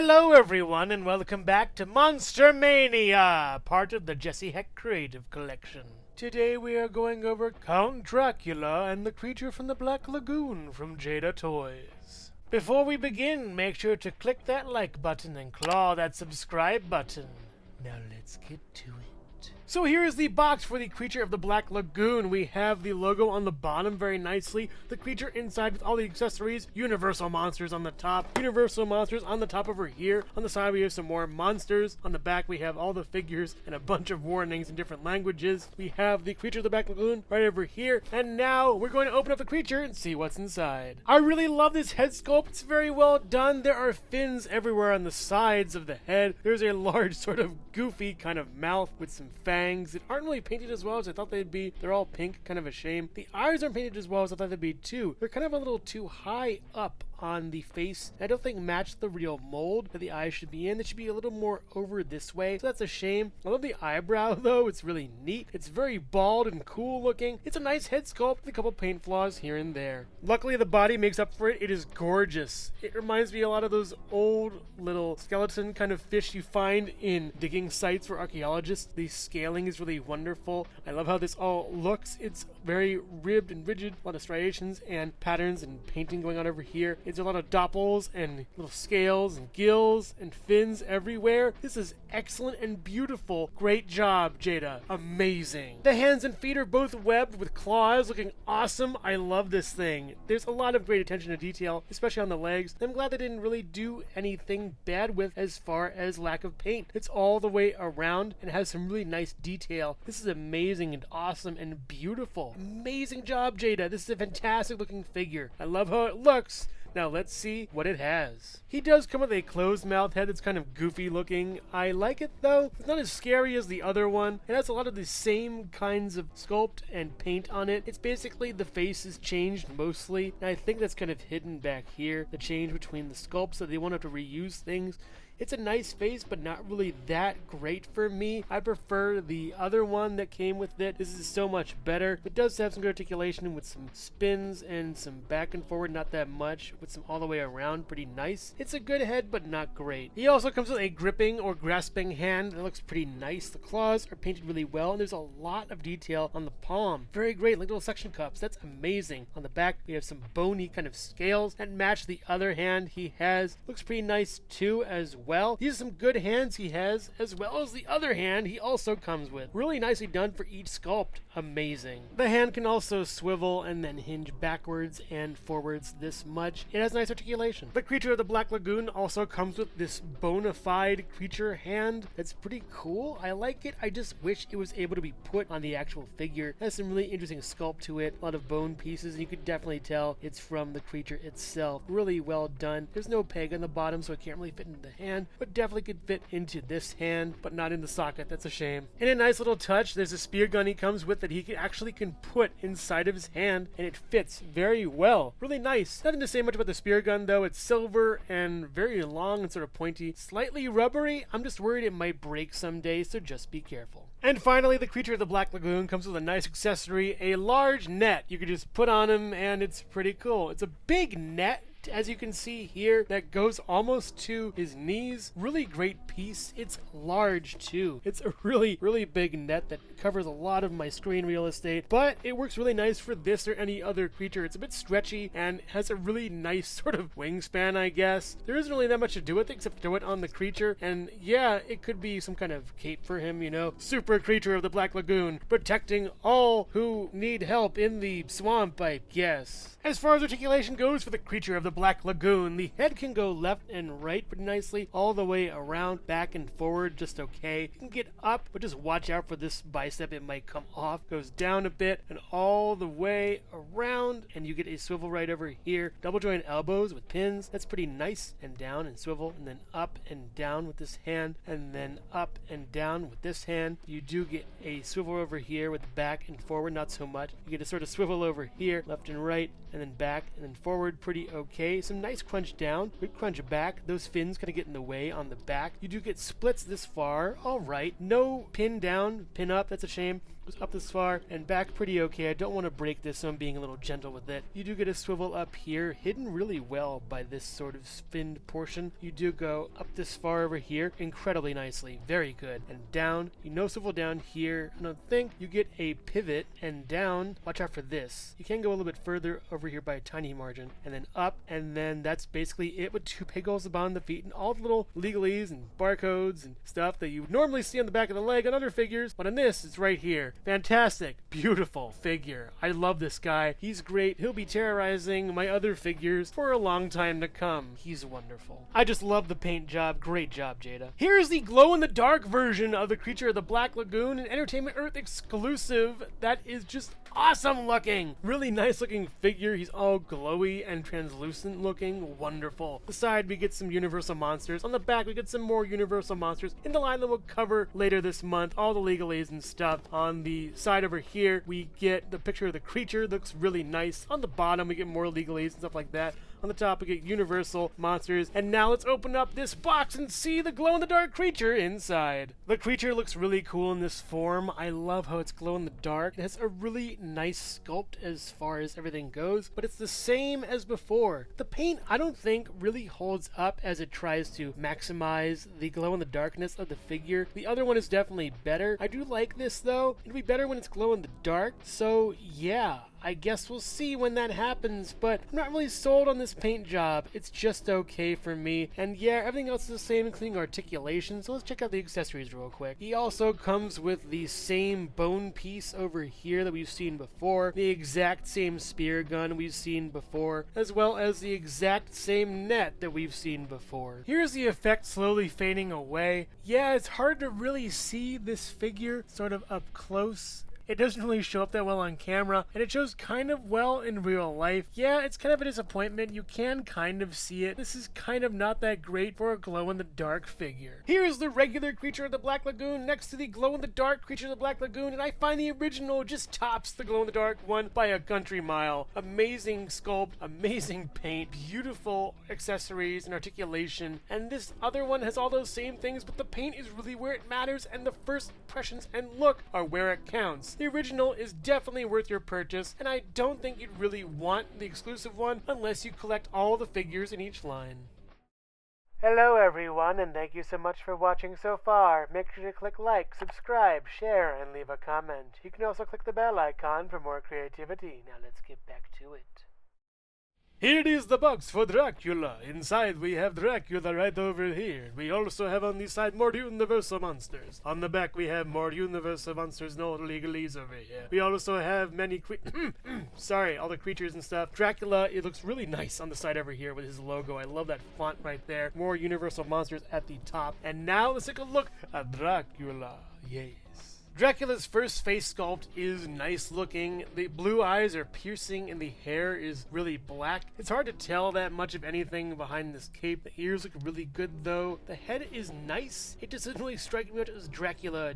Hello everyone and welcome back to Monster Mania, part of the Jesse Hecht Creative Collection. Today we are going over Count Dracula and the creature from the Black Lagoon from Jada Toys. Before we begin, make sure to click that like button and claw that subscribe button. Now let's get to it. So here is the box for the creature of the Black Lagoon. We have the logo on the bottom very nicely, the creature inside with all the accessories, Universal monsters on the top, Universal monsters on the top over here. On the side we have some more monsters. On the back we have all the figures and a bunch of warnings in different languages. We have the creature of the Black Lagoon right over here. And now we're going to open up the creature and see what's inside. I really love this head sculpt. It's very well done. There are fins everywhere on the sides of the head. There's a large sort of goofy kind of mouth with some fangs that aren't really painted as well as I thought they'd be. They're all pink, kind of a shame. The eyes aren't painted as well as I thought they'd be too. They're kind of a little too high up on the face. I don't think match the real mold that the eyes should be in. They should be a little more over this way, so that's a shame. I love the eyebrow though. It's really neat. It's very bald and cool looking. It's a nice head sculpt with a couple paint flaws here and there. Luckily the body makes up for it. It is gorgeous. It reminds me a lot of those old little skeleton kind of fish you find in digging sites for archaeologists. The scaling is really wonderful. I love how this all looks. It's very ribbed and rigid. A lot of striations and patterns and painting going on over here. It's a lot of doppels and little scales and gills and fins everywhere. This is excellent and beautiful. Great job, Jada. Amazing. The hands and feet are both webbed with claws, looking awesome. I love this thing. There's a lot of great attention to detail, especially on the legs. I'm glad they didn't really do anything bad with as far as lack of paint. It's all the way around and has some really nice detail. This is amazing and awesome and beautiful. Amazing job, Jada. This is a fantastic looking figure. I love how it looks. Now let's see what it has. He does come with a closed mouth head that's kind of goofy looking. I like it though. It's not as scary as the other one. It has a lot of the same kinds of sculpt and paint on it. It's basically the face is changed mostly. And I think that's kind of hidden back here. The change between the sculpts so they won't have to reuse things. It's a nice face, but not really that great for me. I prefer the other one that came with it. This is so much better. It does have some good articulation with some spins and some back and forward, not that much, with some all the way around, pretty nice. It's a good head, but not great. He also comes with a gripping or grasping hand that looks pretty nice. The claws are painted really well, and there's a lot of detail on the palm. Very great, like little suction cups. That's amazing. On the back, we have some bony kind of scales that match the other hand he has. Looks pretty nice too as well. These are some good hands he has, as well as the other hand he also comes with. Really nicely done for each sculpt. Amazing. The hand can also swivel and then hinge backwards and forwards this much. It has nice articulation. The creature of the Black Lagoon also comes with this bona fide creature hand that's pretty cool. I like it. I just wish it was able to be put on the actual figure. It has some really interesting sculpt to it. A lot of bone pieces, and you could definitely tell it's from the creature itself. Really well done. There's no peg on the bottom, so it can't really fit into the hand, but definitely could fit into this hand, but not in the socket. That's a shame. And a nice little touch, there's a spear gun he comes with that he can put inside of his hand, and it fits very well. Really nice. Nothing to say much about the spear gun though. It's silver and very long and sort of pointy. Slightly rubbery. I'm just worried it might break someday, so just be careful. And finally, the creature of the Black Lagoon comes with a nice accessory, a large net you could just put on him, and it's pretty cool. It's a big net, as you can see here, that goes almost to his knees. Really great piece. It's large too. It's a really big net that covers a lot of my screen real estate, but it works really nice for this or any other creature. It's a bit stretchy and has a really nice sort of wingspan, I guess. There isn't really that much to do with it except throw it on the creature, and yeah, it could be some kind of cape for him, you know. Super creature of the Black Lagoon, protecting all who need help in the swamp, I guess. As far as articulation goes for the creature of the Black Lagoon, the head can go left and right pretty nicely, all the way around, back and forward, just okay. You can get up, but just watch out for this bicep, it might come off. Goes down a bit and all the way around, and you get a swivel right over here. Double joint elbows with pins, that's pretty nice. And down and swivel, and then up and down with this hand, and then up and down with this hand. You do get a swivel over here with the back and forward, not so much. You get a sort of swivel over here, left and right, and then back and then forward, pretty okay. Some nice crunch down, good crunch back. Those fins kind of get in the way on the back. You do get splits this far, all right. No pin down, pin up, that's a shame. goes up this far and back pretty okay. I don't want to break this, so I'm being a little gentle with it. You do get a swivel up here, hidden really well by this sort of finned portion. You do go up this far over here, incredibly nicely, very good. And down, you no swivel down here. I don't think you get a pivot, and down, watch out for this. You can go a little bit further over here by a tiny margin, and then up, and then that's basically it with 2 peg holes above the feet and all the little legalese and barcodes and stuff that you would normally see on the back of the leg on other figures, but on this, it's right here. Fantastic, beautiful figure. I love this guy. He's great. He'll be terrorizing my other figures for a long time to come. He's wonderful. I just love the paint job. Great job, Jada. Here's the glow-in-the-dark version of the creature of the Black Lagoon, an Entertainment Earth exclusive that is just awesome looking. Really nice looking figure. He's all glowy and translucent looking. Wonderful. The side we get some Universal monsters. On the back we get some more Universal monsters in the line that we'll cover later this month. All the legalese and stuff. On the side over here we get the picture of the creature. Looks really nice. On the bottom we get more legalese and stuff like that. On the top we get Universal monsters. And now let's open up this box and see the glow-in-the-dark creature inside. The creature looks really cool in this form. I love how it's glow-in-the-dark. It has a really nice sculpt as far as everything goes, but it's the same as before. The paint, I don't think, really holds up as it tries to maximize the glow-in-the-darkness of the figure. The other one is definitely better. I do like this though. It'll be better when it's glow-in-the-dark, so yeah. I guess we'll see when that happens, but I'm not really sold on this paint job. It's just okay for me. And yeah, everything else is the same, including articulation, so let's check out the accessories real quick. He also comes with the same bone piece over here that we've seen before, the exact same spear gun we've seen before, as well as the exact same net that we've seen before. Here's the effect slowly fading away. Yeah, it's hard to really see this figure sort of up close. It doesn't really show up that well on camera, and it shows kind of well in real life. Yeah, it's kind of a disappointment. You can kind of see it. This is kind of not that great for a glow-in-the-dark figure. Here's the regular creature of the Black Lagoon next to the glow-in-the-dark creature of the Black Lagoon, and I find the original just tops the glow-in-the-dark one by a country mile. Amazing sculpt, amazing paint, beautiful accessories and articulation, and this other one has all those same things, but the paint is really where it matters, and the first impressions and look are where it counts. The original is definitely worth your purchase, and I don't think you'd really want the exclusive one unless you collect all the figures in each line. Hello everyone, and thank you so much for watching so far. Make sure to click like, subscribe, share, and leave a comment. You can also click the bell icon for more creativity. Now let's get back to it. Here is the box for Dracula. Inside we have Dracula right over here. We also have on the side more Universal monsters. On the back we have more Universal monsters, no legalese over here. We also have many sorry, all the creatures and stuff. Dracula, it looks really nice on the side over here with his logo. I love that font right there. More Universal monsters at the top. And now let's take a look at Dracula. Yes. Dracula's first face sculpt is nice looking. The blue eyes are piercing and the hair is really black. It's hard to tell that much of anything behind this cape. The ears look really good though. The head is nice. It doesn't really strike me as Dracula.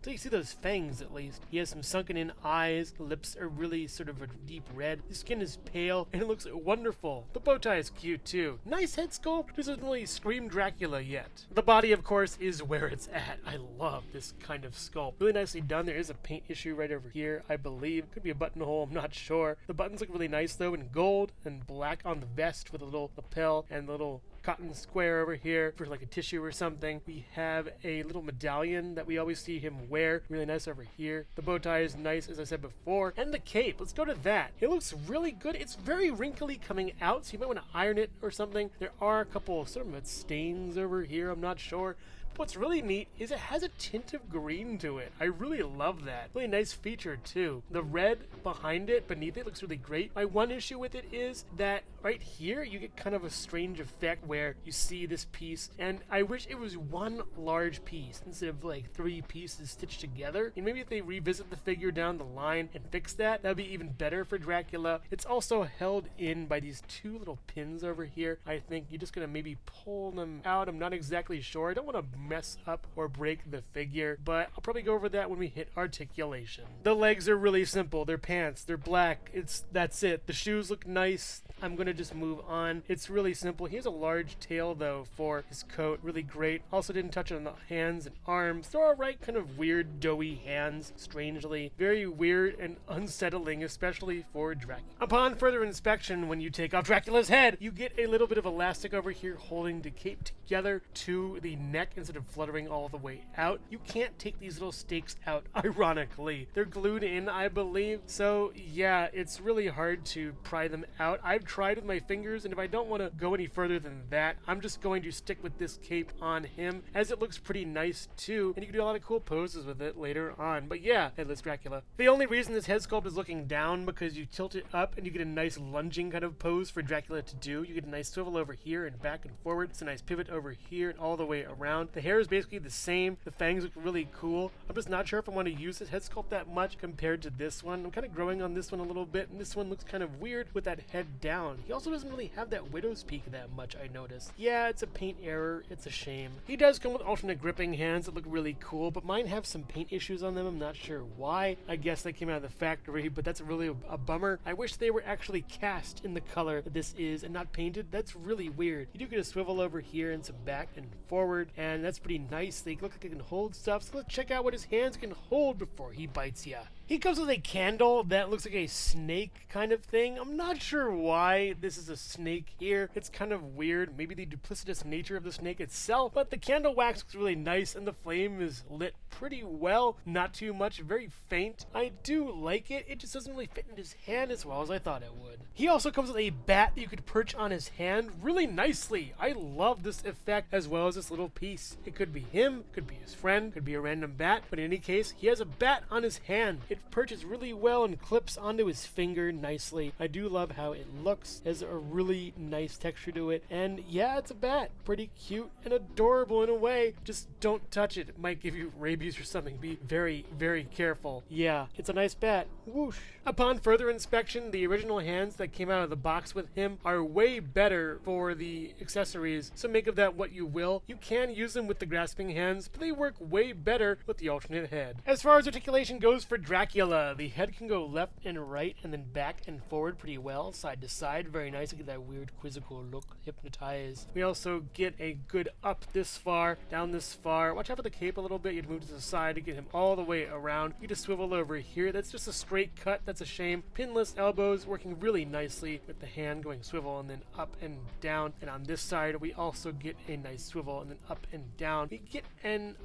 So you see those fangs at least. He has some sunken in eyes. The lips are really sort of a deep red. His skin is pale and it looks wonderful. The bow tie is cute too. Nice head sculpt. Doesn't really scream Dracula yet. The body of course is where it's at. I love this kind of sculpt. Really nicely done. There is a paint issue right over here, I believe. Could be a buttonhole, I'm not sure. The buttons look really nice though in gold and black on the vest with a little lapel and a little cotton square over here for like a tissue or something. We have a little medallion that we always see him wear. Really nice over here. The bow tie is nice, as I said before. And the cape, let's go to that. It looks really good. It's very wrinkly coming out, so you might want to iron it or something. There are a couple of sort of stains over here, I'm not sure. What's really neat is it has a tint of green to it. I really love that. Really nice feature too. The red behind it, beneath it, looks really great. My one issue with it is that right here you get kind of a strange effect where you see this piece, and I wish it was one large piece instead of like 3 pieces stitched together. And maybe if they revisit the figure down the line and fix that, that'd be even better for Dracula. It's also held in by these 2 little pins over here. I think you're just gonna maybe pull them out. I'm not exactly sure. I don't want to mess up or break the figure, but I'll probably go over that when we hit articulation. The legs are really simple. They're pants. They're black. That's it. The shoes look nice. I'm gonna just move on. It's really simple. He has a large tail though for his coat. Really great. Also didn't touch on the hands and arms. They're alright, kind of weird, doughy hands, strangely. Very weird and unsettling, especially for Dracula. Upon further inspection, when you take off Dracula's head, you get a little bit of elastic over here holding the cape together to the neck instead of fluttering all the way out. You can't take these little stakes out, ironically. They're glued in, I believe. So yeah, it's really hard to pry them out. I've tried with my fingers, and if I don't want to go any further than that, I'm just going to stick with this cape on him, as it looks pretty nice too, and you can do a lot of cool poses with it later on. But yeah, Headless Dracula. The only reason this head sculpt is looking down because you tilt it up and you get a nice lunging kind of pose for Dracula to do. You get a nice swivel over here and back and forward. It's a nice pivot over here and all the way around. The hair is basically the same. The fangs look really cool. I'm just not sure if I want to use this head sculpt that much compared to this one. I'm kind of growing on this one a little bit, and this one looks kind of weird with that head down. He also doesn't really have that widow's peak that much, I noticed. Yeah, it's a paint error. It's a shame. He does come with alternate gripping hands that look really cool, but mine have some paint issues on them. I'm not sure why. I guess they came out of the factory, but that's really a bummer. I wish they were actually cast in the color that this is and not painted. That's really weird. You do get a swivel over here and some back and forward, and that's pretty nice. They look like they can hold stuff, so let's check out what his hands can hold before he bites ya. He comes with a candle that looks like a snake kind of thing. I'm not sure why this is a snake here. It's kind of weird. Maybe the duplicitous nature of the snake itself, but the candle wax looks really nice and the flame is lit pretty well. Not too much, very faint. I do like it. It just doesn't really fit in his hand as well as I thought it would. He also comes with a bat that you could perch on his hand really nicely. I love this effect as well as this little piece. It could be him, could be his friend, could be a random bat, but in any case, he has a bat on his hand. It perches really well and clips onto his finger nicely. I do love how it looks. It has a really nice texture to it, and yeah, it's a bat. Pretty cute and adorable in a way. Just don't touch it. It might give you rabies or something. Be very, very careful. Yeah, it's a nice bat. Whoosh. Upon further inspection, the original hands that came out of the box with him are way better for the accessories, so make of that what you will. You can use them with the grasping hands, but they work way better with the alternate head. As far as articulation goes for Dracula, the head can go left and right and then back and forward pretty well, side to side. Very nice. You get that weird quizzical look, hypnotized. We also get a good up this far, down this far. Watch out for the cape a little bit. You'd move to the side to get him all the way around. You just swivel over here. That's just a straight cut. That's a shame. Pinless elbows working really nicely with the hand going swivel and then up and down. And on this side, we also get a nice swivel and then up and down. We get an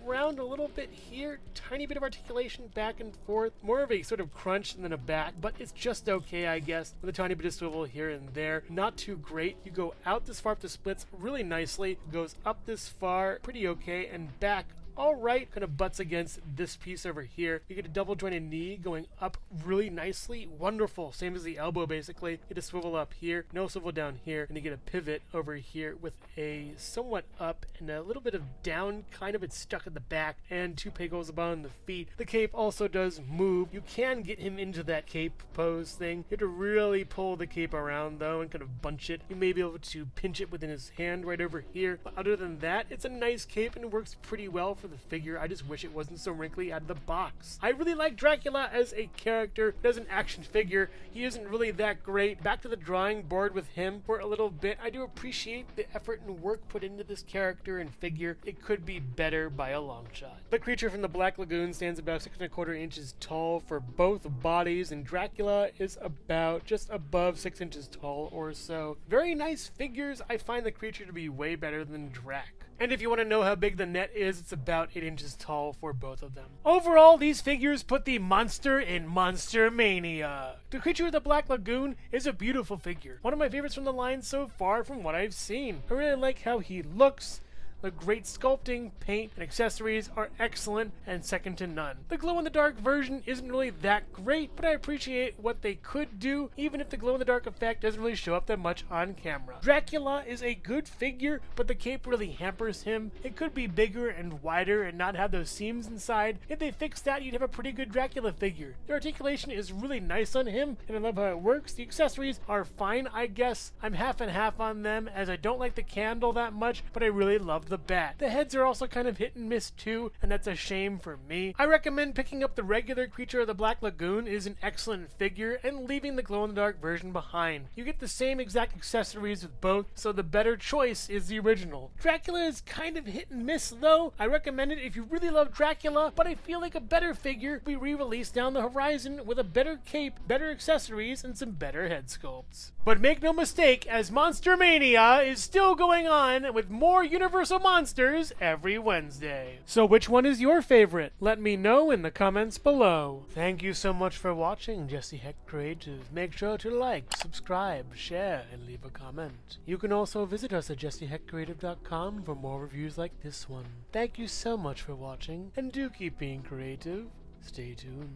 around a little bit here. Tiny bit of articulation back and forth. More of a sort of crunch than a back, but it's just okay, I guess, with a tiny bit of swivel here and there. Not too great. You go out this far up the splits really nicely. Goes up this far, pretty okay, and back alright, kind of butts against this piece over here. You get a double jointed knee going up really nicely. Wonderful. Same as the elbow, basically. You get a swivel up here, no swivel down here, and you get a pivot over here with a somewhat up and a little bit of down, kind of. It's stuck at the back, and two pegos above the feet. The cape also does move. You can get him into that cape pose thing. You have to really pull the cape around, though, and kind of bunch it. You may be able to pinch it within his hand right over here. But other than that, it's a nice cape and it works pretty well for the figure. I just wish it wasn't so wrinkly out of the box. I really like Dracula as a character, but as an action figure, he isn't really that great. Back to the drawing board with him for a little bit. I do appreciate the effort and work put into this character and figure. It could be better by a long shot. The creature from the Black Lagoon stands about 6¼ inches tall for both bodies, and Dracula is about just above 6 inches tall or so. Very nice figures. I find the creature to be way better than Drac. And if you want to know how big the net is, it's about 8 inches tall for both of them. Overall, these figures put the monster in Monster Mania. The creature of the Black Lagoon is a beautiful figure. One of my favorites from the line so far from what I've seen. I really like how he looks. The great sculpting, paint, and accessories are excellent and second to none. The glow-in-the-dark version isn't really that great, but I appreciate what they could do, even if the glow-in-the-dark effect doesn't really show up that much on camera. Dracula is a good figure, but the cape really hampers him. It could be bigger and wider and not have those seams inside. If they fixed that, you'd have a pretty good Dracula figure. The articulation is really nice on him, and I love how it works. The accessories are fine, I guess. I'm half and half on them, as I don't like the candle that much, but I really love the the bat. The heads are also kind of hit and miss too, and that's a shame for me. I recommend picking up the regular Creature of the Black Lagoon. It is an excellent figure, and leaving the glow-in-the-dark version behind. You get the same exact accessories with both, so the better choice is the original. Dracula is kind of hit and miss though. I recommend it if you really love Dracula, but I feel like a better figure will be re-released down the horizon with a better cape, better accessories, and some better head sculpts. But make no mistake, as Monster Mania is still going on with more Universal Monsters every Wednesday. So which one is your favorite? Let me know in the comments below. Thank you so much for watching Jesse Hecht Creative. Make sure to like, subscribe, share, and leave a comment. You can also visit us at jessehechtcreative.com for more reviews like this one. Thank you so much for watching, and do keep being creative. Stay tuned.